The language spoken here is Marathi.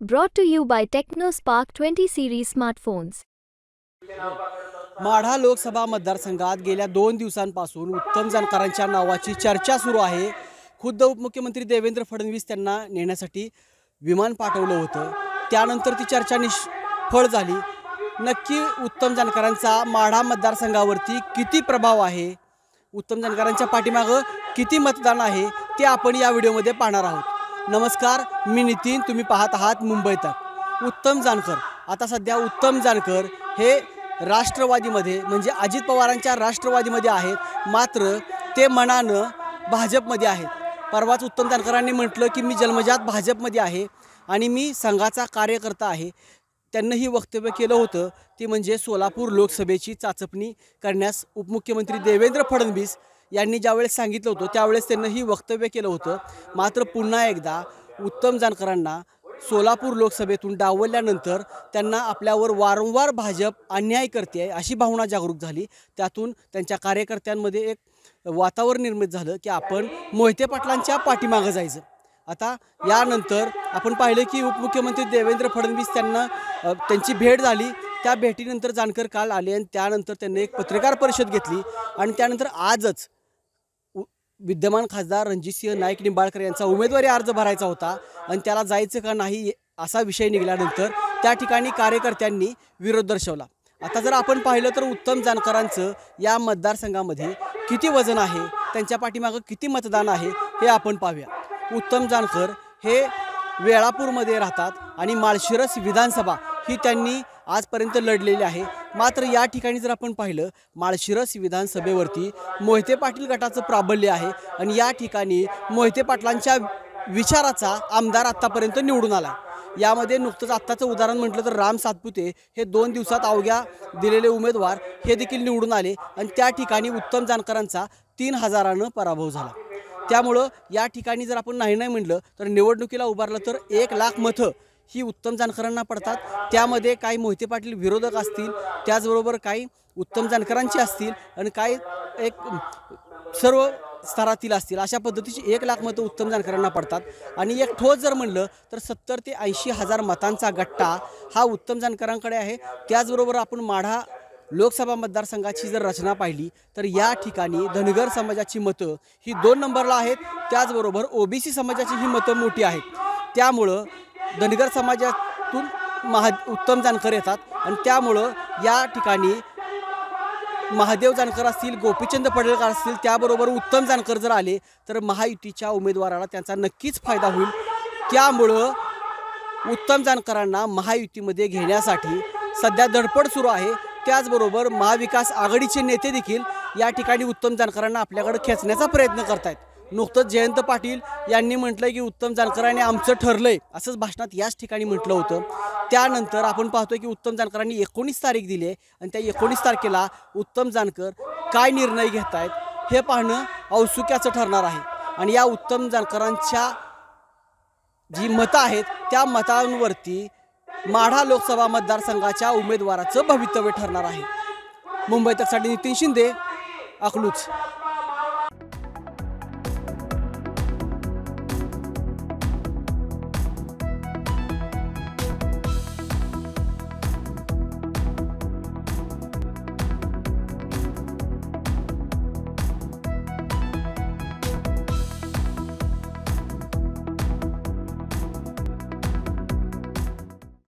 Brought to you by TechnoSpark 20 series smartphones. Madha Lok Sabha मतदारसंघात गेल्या 2 दिवसांपासून उत्तम जानकरांच्या नावाची चर्चा सुरू आहे। खुद्द उपमुख्यमंत्री देवेंद्र फडणवीस त्यांना नेण्यासाठी विमान पाठवलं होतं। त्यानंतर ती चर्चा निष्फळ झाली। नक्की उत्तम जानकरांचा माढा मतदारसंघावरती किती प्रभाव आहे, उत्तम जानकरांच्या पाठीमागे किती मतदान आहे ते आपण या व्हिडिओमध्ये पाहणार आहोत। नमस्कार, मी नितीन, तुम्ही पाहत आहात मुंबई तक। उत्तम जानकर आता सध्या उत्तम जानकर हे राष्ट्रवादीमध्ये म्हणजे अजित पवारांच्या राष्ट्रवादीमध्ये आहेत, मात्र ते मनानं भाजपमध्ये आहेत। परवाच उत्तम जानकरांनी म्हटलं की मी जन्मजात भाजपमध्ये आहे आणि मी संघाचा कार्यकर्ता आहे। त्यांनीही वक्तव्य केलं होतं ती म्हणजे सोलापूर लोकसभेची चाचपणी करण्यास उपमुख्यमंत्री देवेंद्र फडणवीस यांनी ज्यावेळेस सांगितलं होतं त्यावेळेस त्यांनीही वक्तव्य केलं होतं। मात्र पुन्हा एकदा उत्तम जानकरांना सोलापूर लोकसभेतून डावलल्यानंतर त्यांना आपल्यावर वारंवार भाजप अन्याय करते अशी भावना जागरूक झाली। त्यातून त्यांच्या कार्यकर्त्यांमध्ये एक वातावरण निर्मित झालं की आपण मोहिते पाटलांच्या पाठीमागे जायचं। आता यानंतर आपण पाहिलं की उपमुख्यमंत्री देवेंद्र फडणवीस त्यांची भेट झाली। त्या भेटीनंतर जानकर काल आले आणि त्यानंतर त्यांनी एक पत्रकार परिषद घेतली आणि त्यानंतर आजच विद्यमान खासदार रणजितसिंह नाईक निंबाळकर यांचा उमेदवारी अर्ज भरायचा होता आणि त्याला जायचं का नाही असा विषय निघाल्यानंतर त्या ठिकाणी कार्यकर्त्यांनी विरोध दर्शवला। आता जर आपण पाहिलं तर उत्तम जानकरांचं या मतदारसंघामध्ये किती वजन आहे, त्यांच्या पाठीमागे किती मतदान आहे हे आपण पाहूया। उत्तम जानकर हे वेळापूरमध्ये राहतात आणि माळशिरस विधानसभा ही त्यांनी आजपर्यंत लढलेली आहे। मात्र या ठिकाणी जर आपण पाहिलं माळशिरस विधानसभेवरती मोहिते पाटील गटाचं प्राबल्य आहे आणि या ठिकाणी मोहिते पाटलांच्या विचाराचा आमदार आत्तापर्यंत निवडून आला। यामध्ये नुकतंच आत्ताचं उदाहरण म्हटलं तर राम सातपुते हे 2 दिवसात अवघ्या दिलेले उमेदवार हे देखील निवडून आले आणि त्या ठिकाणी उत्तम जानकरांचा 3000 पराभव झाला। त्यामुळं या ठिकाणी जर आपण नाही म्हटलं तर निवडणुकीला उभारलं तर 1 लाख मतं ही उत्तम जानकरांना पडतात। त्यामध्ये काही मोहिते पाटील विरोधक असतील, त्याचबरोबर काही उत्तम जानकरांचे असतील आणि काही एक सर्व स्तरातील असतील। अशा पद्धतीची 1 लाख मतं उत्तम जानकरांना पडतात आणि एक ठोस जर म्हणलं तर 70 ते 80 हजार मतांचा गट्टा हा उत्तम जानकरांकडे आहे। त्याचबरोबर आपण माढा लोकसभा मतदारसंघाची जर रचना पाहिली तर या ठिकाणी धनगर समाजाची मतं ही 2 नंबरला आहेत। त्याचबरोबर ओबीसी समाजाची ही मतं मोठी आहेत। त्यामुळं धनगर समाजातून उत्तम जानकर येतात आणि त्यामुळं या ठिकाणी महादेव जानकर असतील, गोपीचंद पडळकर असतील, त्याबरोबर उत्तम जानकर जर आले तर महायुतीच्या उमेदवाराला त्यांचा नक्कीच फायदा होईल। त्यामुळं उत्तम जानकरांना महायुतीमध्ये घेण्यासाठी सध्या धडपड सुरू आहे। त्याचबरोबर महाविकास आघाडीचे नेते देखील या ठिकाणी उत्तम जानकरांना आपल्याकडे खेचण्याचा प्रयत्न करत आहेत। नुकतंच जयंत पाटील यांनी म्हटलं की उत्तम जानकरांनी आमचं ठरलंय असंच भाषणात याच ठिकाणी म्हटलं होतं। त्यानंतर आपण पाहतोय की उत्तम जानकरांनी 19 तारीख दिली आहे आणि त्या 19 तारखेला उत्तम जानकर काय निर्णय घेत आहेत हे पाहणं औत्सुक्याचं ठरणार आहे आणि या उत्तम जानकरांच्या जी मतं आहेत त्या मतांवरती माढा लोकसभा मतदारसंघाच्या उमेदवाराचं भवितव्य ठरणार आहे। मुंबई तकसाठी नितीन शिंदे, अकलूज।